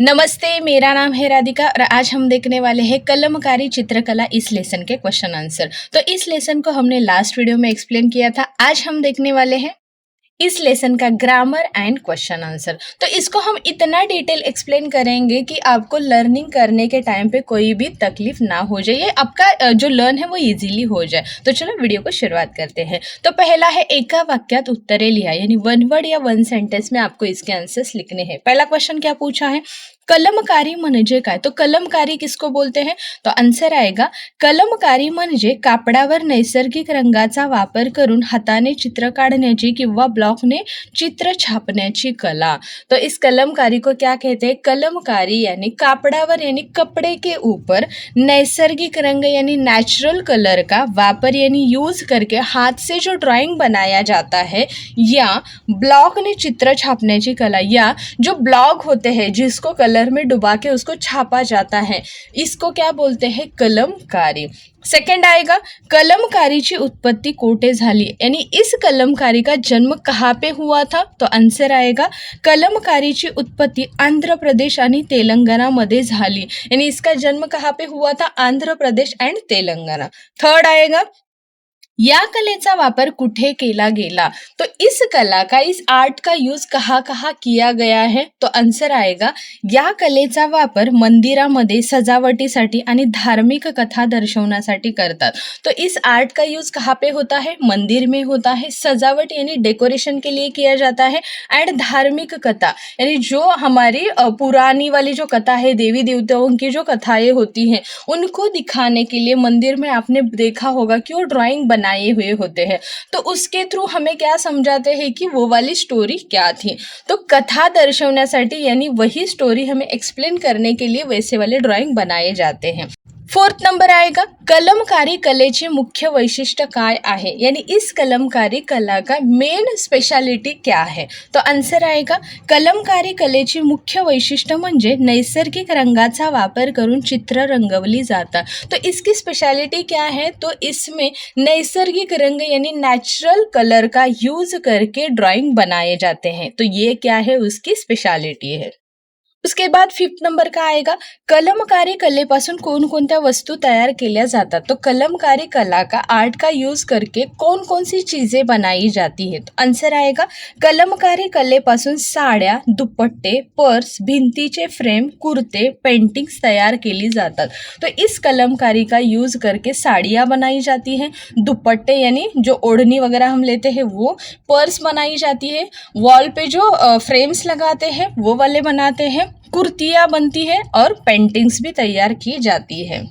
नमस्ते, मेरा नाम है राधिका और आज हम देखने वाले हैं कलमकारी चित्रकला इस लेसन के क्वेश्चन आंसर। तो इस लेसन को हमने लास्ट वीडियो में एक्सप्लेन किया था। आज हम देखने वाले हैं इस लेसन का ग्रामर एंड क्वेश्चन आंसर। तो इसको हम इतना डिटेल एक्सप्लेन करेंगे कि आपको लर्निंग करने के टाइम पे कोई भी तकलीफ ना हो जाए, ये आपका जो लर्न है वो इजीली हो जाए। तो चलो वीडियो को शुरुआत करते हैं। तो पहला है एका वाक्यात उत्तरे लिहा, यानी वन वर्ड या वन सेंटेंस में आपको इसके आंसर्स लिखने हैं। पहला क्वेश्चन क्या पूछा है, कलमकारी म्हणजे काय। तो कलमकारी किसको बोलते हैं, तो आंसर आएगा कलमकारी म्हणजे कापडावर नैसर्गिक रंगाचा वापर करून हाताने चित्र काढण्याची किंवा ब्लॉकने चित्र छापण्याची कला। तो इस कलमकारी को क्या कहते हैं, कलमकारी यानी कापड़ावर यानी कपड़े के ऊपर नैसर्गिक रंग यानी नेचुरल कलर का वापर यानी यूज करके हाथ से जो ड्राइंग बनाया जाता है, या ब्लॉक ने चित्र छापण्याची कला, या जो ब्लॉक होते हैं जिसको कलर में डुबा के उसको छापा जाता है, इसको क्या बोलते हैं, कलमकारी। सेकंड आएगा कलमकारीची उत्पत्ति कोठे झाली, यानी इस कलमकारी का जन्म कहाँ पे हुआ था। तो आंसर आएगा कलमकारीची उत्पत्ति आंध्र प्रदेश आणि तेलंगणा मध्ये झाली, यानी इसका जन्म कहाँ पे हुआ था, आंध्र प्रदेश एंड तेलंगाना। थर्ड आएगा या कलेचा वापर कुठे केला गेला। तो इस कला का, इस आर्ट का यूज कहाँ कहाँ किया गया है, तो आंसर आएगा या कलेचा वापर मंदिरामध्ये सजावटीसाठी आणि धार्मिक कथा दर्शवण्यासाठी करतात। तो इस आर्ट का यूज कहाँ पे होता है, मंदिर में होता है, सजावट यानी डेकोरेशन के लिए किया जाता है, एंड धार्मिक कथा यानी जो हमारी पुरानी वाली जो कथा है, देवी देवताओं की जो कथाएं होती हैं उनको दिखाने के लिए मंदिर में आपने देखा होगा कि वो ड्राइंग बनाए हुए होते हैं। तो उसके थ्रू हमें क्या समझाते हैं कि वो वाली स्टोरी क्या थी। तो कथा दर्शवण्यासाठी यानी वही स्टोरी हमें एक्सप्लेन करने के लिए वैसे वाले ड्राइंग बनाए जाते हैं। फोर्थ नंबर आएगा कलमकारी कलेचे मुख्य वैशिष्ट्य काय आहे, यानी इस कलमकारी कला का मेन स्पेशालिटी क्या है। तो आंसर आएगा कलमकारी कलेची मुख्य वैशिष्ट्य म्हणजे नैसर्गिक रंगाचा वापर करून चित्र रंगवली जातात। तो इसकी स्पेशलिटी क्या है, तो इसमें नैसर्गिक रंग यानी नेचुरल कलर का यूज करके ड्राइंग बनाए जाते हैं। तो ये क्या है, उसकी स्पेशलिटी है। उसके बाद फिफ्थ नंबर का आएगा कलमकारी कलेपासून कोणकोणत्या वस्तू तयार केल्या जातात। तो कलमकारी कला का, आर्ट का यूज करके कौन कौन सी चीजें बनाई जाती है। तो आंसर आएगा कलमकारी कलेपासून साड्या, दुपट्टे, पर्स, भिंतीचे फ्रेम, कुर्ते, पेंटिंग्स तयार केली जातात। तो इस कलमकारी का यूज करके साड़ियाँ बनाई जाती हैं, दुपट्टे यानी जो ओढ़नी वगैरह हम लेते हैं वो, पर्स बनाई जाती है, वॉल पे जो फ्रेम्स लगाते हैं वो वाले बनाते हैं, कुर्तियाँ बनती है और पेंटिंग्स भी तैयार की जाती है।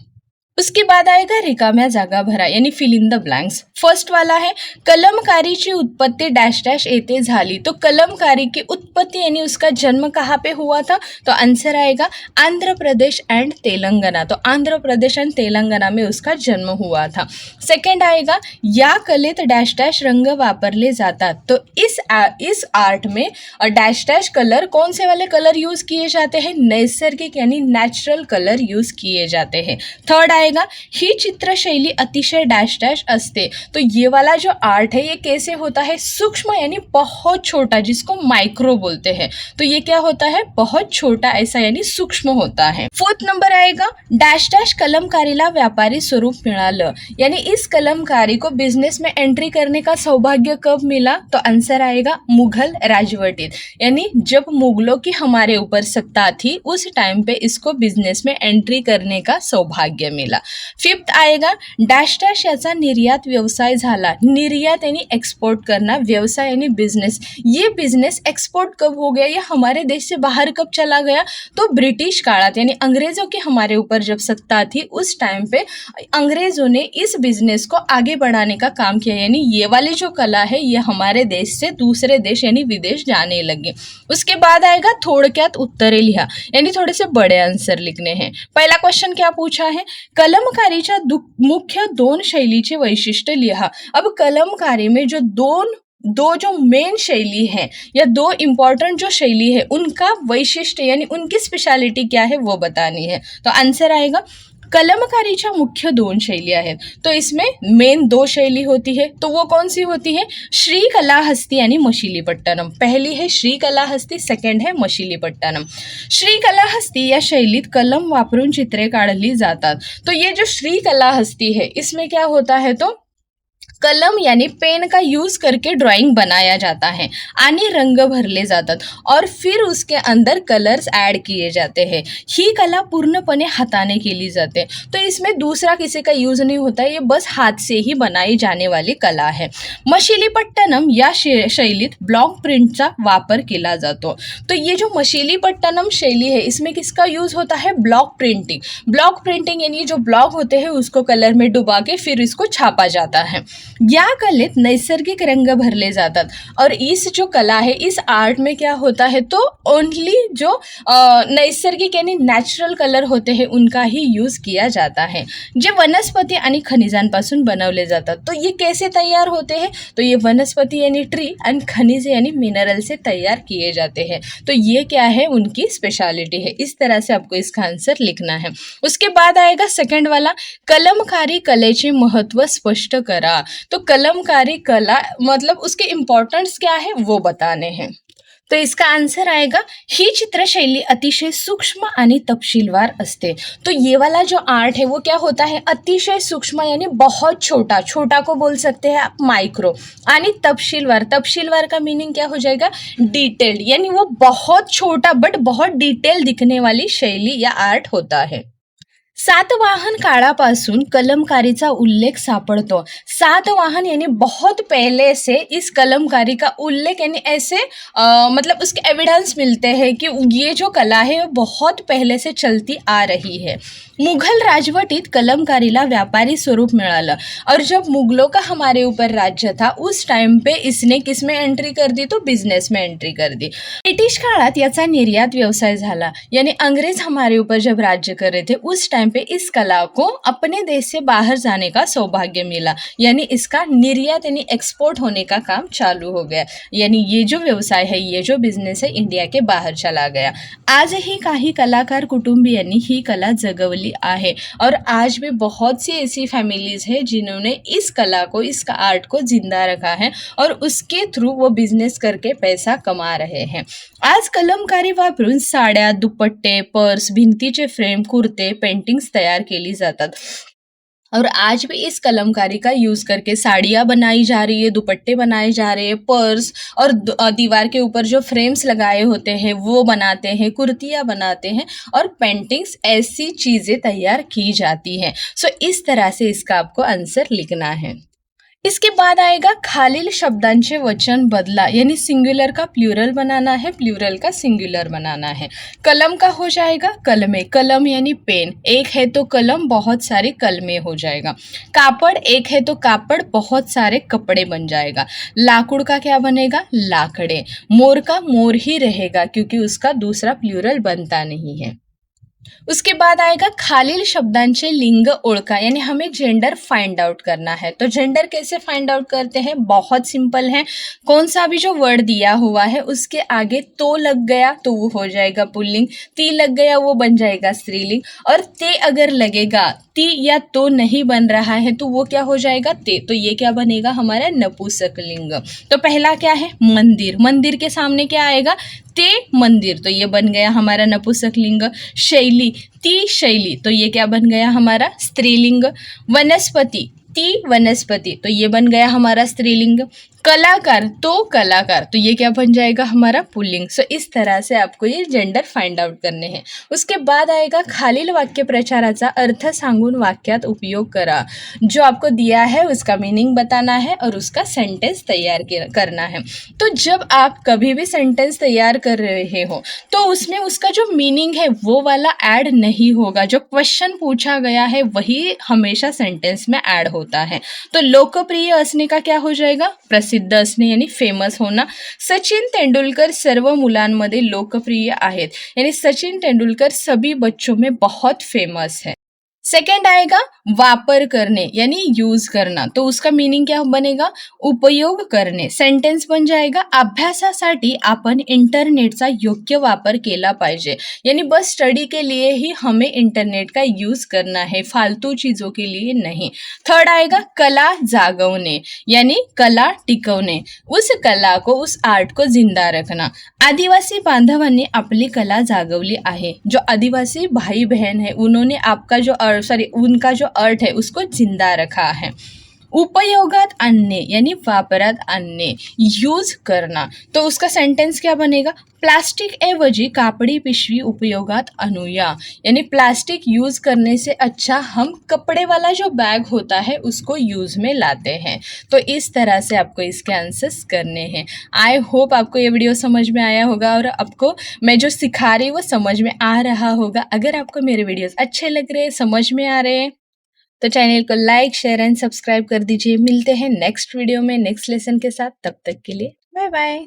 उसके बाद आएगा रिकाम्या जागा भरा यानी fill in the blanks. First वाला है कलमकारीची उत्पत्ति डैश डैश येथे झाली। तो कलमकारी की उत्पत्ति यानी उसका जन्म कहाँ पे हुआ था, तो आंसर आएगा आंध्र प्रदेश एंड तेलंगाना। तो आंध्र प्रदेश एंड तेलंगाना में उसका जन्म हुआ था। सेकंड आएगा या कलेत डैश डैश रंग वापरले जातात। तो इस आर्ट में डैश डैश कलर, कौन से वाले कलर यूज किए जाते हैं, नैसर्गिक यानी नेचुरल कलर यूज किए जाते हैं। थर्ड आएगा ही चित्रशैली अतिशय डैश डैश असते। तो ये वाला जो आर्ट है ये कैसे होता है, सूक्ष्म यानी बहुत छोटा, जिसको माइक्रो बोलते हैं। तो ये क्या होता है, बहुत छोटा ऐसा यानी सूक्ष्म होता है। फोर्थ नंबर आएगा डैश डैश कलमकारीला व्यापारी स्वरूप मिळालं, यानी इस कलमकारी को बिजनेस में एंट्री करने का सौभाग्य कब मिला। तो आंसर आएगा मुगल राजवटीत, यानी जब मुगलों की हमारे ऊपर सत्ता थी उस टाइम पे इसको बिजनेस में एंट्री करने का सौभाग्य मिला। फिफ्थ आएगा डैश डैश याचा निर्यात व्यवसाय झाला। निर्यात यानी एक्सपोर्ट करना, व्यवसाय यानी बिजनेस। ये बिजनेस एक्सपोर्ट कब हो गया, ये हमारे देश से बाहर कब चला गया, तो ब्रिटिश काळात यानी अंग्रेजों की हमारे ऊपर जब सत्ता थी उस टाइम पे अंग्रेजों ने इस बिजनेस को आगे बढ़ाने का काम किया, यानी ये वाली जो कला है ये हमारे देश से दूसरे देश यानी विदेश जाने लगे। उसके बाद आएगा थोड़क्यात उत्तरे लिहा, यानी थोड़े से बड़े आंसर लिखने हैं। पहला क्वेश्चन क्या पूछा है, कलमकारीच्या मुख्य दोन शैलीचे वैशिष्ट्य लिहा। अब कलमकारी में जो दो जो मेन शैली है या दो इम्पॉर्टेंट जो शैली है उनका वैशिष्ट्य यानी उनकी स्पेशलिटी क्या है वो बतानी है। तो आंसर आएगा कलमकारीच्या मुख्य 2 शैली आहेत. तो इसमें मेन 2 शैली होती है, तो वो कौन सी होती है? श्रीकलाहस्ती आणि मछलीपट्टनम. पहली है श्रीकलाहस्ती, सेकंड है मछलीपट्टनम. श्रीकलाहस्ती या शैलीत कलम वापरून चित्रे काढली जातात. तो ये जो श्रीकलाहस्ती है इसमें क्या होता है, तो कलम यानी पेन का यूज करके ड्राइंग बनाया जाता है आणि रंग भरले जातात और फिर उसके अंदर कलर्स ऐड किए जाते हैं. ही कला पूर्णपणे हाथाने केली जाते. तो इसमें दूसरा किसी का यूज नहीं होता, ये बस हाथ से ही बनाई जाने वाली कला है. मछलीपट्टनम या शैलीत ब्लॉक प्रिंटचा वापर केला जातो. तो ये जो मछलीपट्टनम शैली है इसमें किसका यूज होता है? Block printing. ब्लॉक प्रिंटिंग यानी जो ब्लॉक होते हैं उसको कलर में डुबा के फिर इसको छापा जाता है. या कलेत नैसर्गिक रंग भरले जातात और इस जो कला है इस आर्ट में क्या होता है, तो ओनली जो नैसर्गिक यानी नॅचरल कलर होते हैं उनका ही यूज किया जाता है, जे वनस्पती आणि खनिजांपासून बनवले जातात. तो ये कैसे तैयार होते हैं? तो ये वनस्पति यानी ट्री एंड खनिज यानी मिनरल से तैयार किए जाते हैं. तो ये क्या है, उनकी स्पेशलिटी है. इस तरह से आपको इसका आंसर लिखना है. उसके बाद आएगा सेकंड वाला, कलमकारी कलेचे महत्व स्पष्ट करा. तो कलमकारी कला मतलब उसके इम्पॉर्टन्स क्या है वो बताने हैं. तो इसका आंसर आएगा, ही चित्रशैली अतिशय सूक्ष्म आणि तपशीलवार असते. तो ये वाला जो आर्ट है वो क्या होता है, अतिशय सूक्ष्म यानी बहुत छोटा, छोटा को बोल सकते हैं आप माइक्रो, आणि तपशीलवार, तपशीलवार का मीनिंग क्या हो जाएगा, डिटेल्ड, यानी वो बहुत छोटा बट बहुत डिटेल दिखने वाली शैली या आर्ट होता है. सातवाहन काळापासून कलमकारीचा उल्लेख सापडतो. सातवाहन यानी बहुत पहले से इस कलमकारी का उल्लेख यानी ऐसे मतलब उसके एविडेंस मिलते हैं कि ये जो कला है वो बहुत पहले से चलती आ रही है. मुघल राजवटीत कलमकारीला व्यापारी स्वरूप मिळालं और जब मुगलों का हमारे ऊपर राज्य था उस टाइम पे इसने किस में एंट्री कर दी, तो बिजनेस में एंट्री कर दी. ब्रिटिश काळात याचा निर्यात व्यवसाय झाला, यानी अंग्रेज हमारे ऊपर जब राज्य कर रहे थे उस टाइम पे इस कला को अपने देश से बाहर जाने का सौभाग्य मिला, यानी इसका निर्यात यानी एक्सपोर्ट होने का काम चालू हो गया. यानी ये जो व्यवसाय है, ये जो बिझनेस है इंडिया के बाहर चला गया. आजही काही कलाकार कुटुंबियांनी ही कला जगवली आहे और आज भी बहुत सी ऐसी फैमिलीज है जिन्होंने इस कला को, इस आर्ट को जिंदा रखा है और उसके थ्रू वो बिजनेस करके पैसा कमा रहे हैं. आज कलमकारी वापरून साड्या, दुपट्टे, पर्स, भिंतीचे फ्रेम, कुर्ते, पेंटिंग्स तयार केली जातात और आज भी इस कलमकारी का यूज़ करके साड़ियाँ बनाई जा रही है, दुपट्टे बनाए जा रहे हैं, पर्स और दीवार के ऊपर जो फ्रेम्स लगाए होते हैं वो बनाते हैं, कुर्तियाँ बनाते हैं और पेंटिंग्स, ऐसी चीज़ें तैयार की जाती हैं. सो इस तरह से इसका आपको आंसर लिखना है. इसके बाद आएगा खालील शब्दांचे वचन बदला, यानी सिंगुलर का प्लूरल बनाना है, प्लूरल का सिंगुलर बनाना है. कलम का हो जाएगा कलमे, कलम यानी पेन, एक है तो कलम, बहुत सारे कलमे हो जाएगा. कापड़, एक है तो कापड़, बहुत सारे कपड़े बन जाएगा. लाकुड़ का क्या बनेगा, लाकड़े. मोर का मोर ही रहेगा क्योंकि उसका दूसरा प्लूरल बनता नहीं है. उसके बाद आएगा खालील शब्दांचे लिंग ओळखा, यानी हमें जेंडर फाइंड आउट करना है. तो जेंडर कैसे फाइंड आउट करते हैं, बहुत सिंपल है. कौन सा भी जो वर्ड दिया हुआ है उसके आगे तो लग गया तो वो हो जाएगा पुल्लिंग, ती लग गया वो बन जाएगा स्त्रीलिंग, और ते अगर लगेगा, ती या तो नहीं बन रहा है तो वो क्या हो जाएगा, ते. तो ये क्या बनेगा हमारा नपुंसकलिंग. तो पहला क्या है, मंदिर, मंदिर के सामने क्या आएगा, ते मंदिर, तो ये बन गया हमारा नपुंसकलिंग. शैली, ती शैली, तो ये क्या बन गया हमारा स्त्रीलिंग. वनस्पति, ती वनस्पति, तो ये बन गया हमारा स्त्रीलिंग. कलाकार, तो कलाकार, तो ये क्या बन जाएगा हमारा पुल्लिंग. सो इस तरह से आपको ये जेंडर फाइंड आउट करने हैं. उसके बाद आएगा खालील वाक्य प्रचाराचा अर्थ सांगून वाक्यात उपयोग करा. जो आपको दिया है उसका मीनिंग बताना है और उसका सेंटेंस तैयार करना है. तो जब आप कभी भी सेंटेंस तैयार कर रहे हो तो उसमें उसका जो मीनिंग है वो वाला ऐड नहीं होगा. जो क्वेश्चन पूछा गया है वही हमेशा सेंटेंस में ऐड होता है. तो लोकप्रिय असणे का क्या हो जाएगा, प्रसिद्ध असणे यानी फेमस होना. सचिन तेंदुलकर सर्व मुलांमध्ये लोकप्रिय आहेत, यानी सचिन तेंदुलकर सभी बच्चों में बहुत फेमस है. सेकंड आएगा वापर करणे यानी यूज करना, तो उसका मीनिंग क्या बनेगा? उपयोग करणे. सेंटेन्स बन जाएगा अभ्यासासाठी आपण इंटरनेटचा योग्य वापर केला पाहिजे, यानी बस स्टडी के लिए ही हमें इंटरनेट का यूज करना है, फालतू चीजों के लिए नहीं. थर्ड आएगा कला जागवणे यानी कला टिकवणे, उस कला को, उस आर्ट को जिंदा रखना. आदिवासी बांधवांनी आपली कला जागवली आहे. जो आदिवासी भाई बहन है उन्होंने आपका जो उनका जो आर्ट है उसको जिंदा रखा है. उपयोगात आणणे यानी वापरात आणणे, यूज करना, तो उसका सेंटेंस क्या बनेगा? प्लास्टिक ऐवजी कापड़ी पिशवी उपयोगात आणूया, यानी प्लास्टिक यूज करने से अच्छा हम कपड़े वाला जो बैग होता है उसको यूज में लाते हैं. तो इस तरह से आपको इसके आंसर्स करने हैं. आई होप आपको ये वीडियो समझ में आया होगा और आपको मैं जो सिखा रही हूँ वो समझ में आ रहा होगा. अगर आपको मेरे वीडियोस अच्छे लग रहे हैं, समझ में आ रहे हैं, तो चैनल को लाइक शेयर एंड सब्सक्राइब कर दीजिए. मिलते हैं नेक्स्ट वीडियो में नेक्स्ट लेसन के साथ. तब तक के लिए बाय बाय.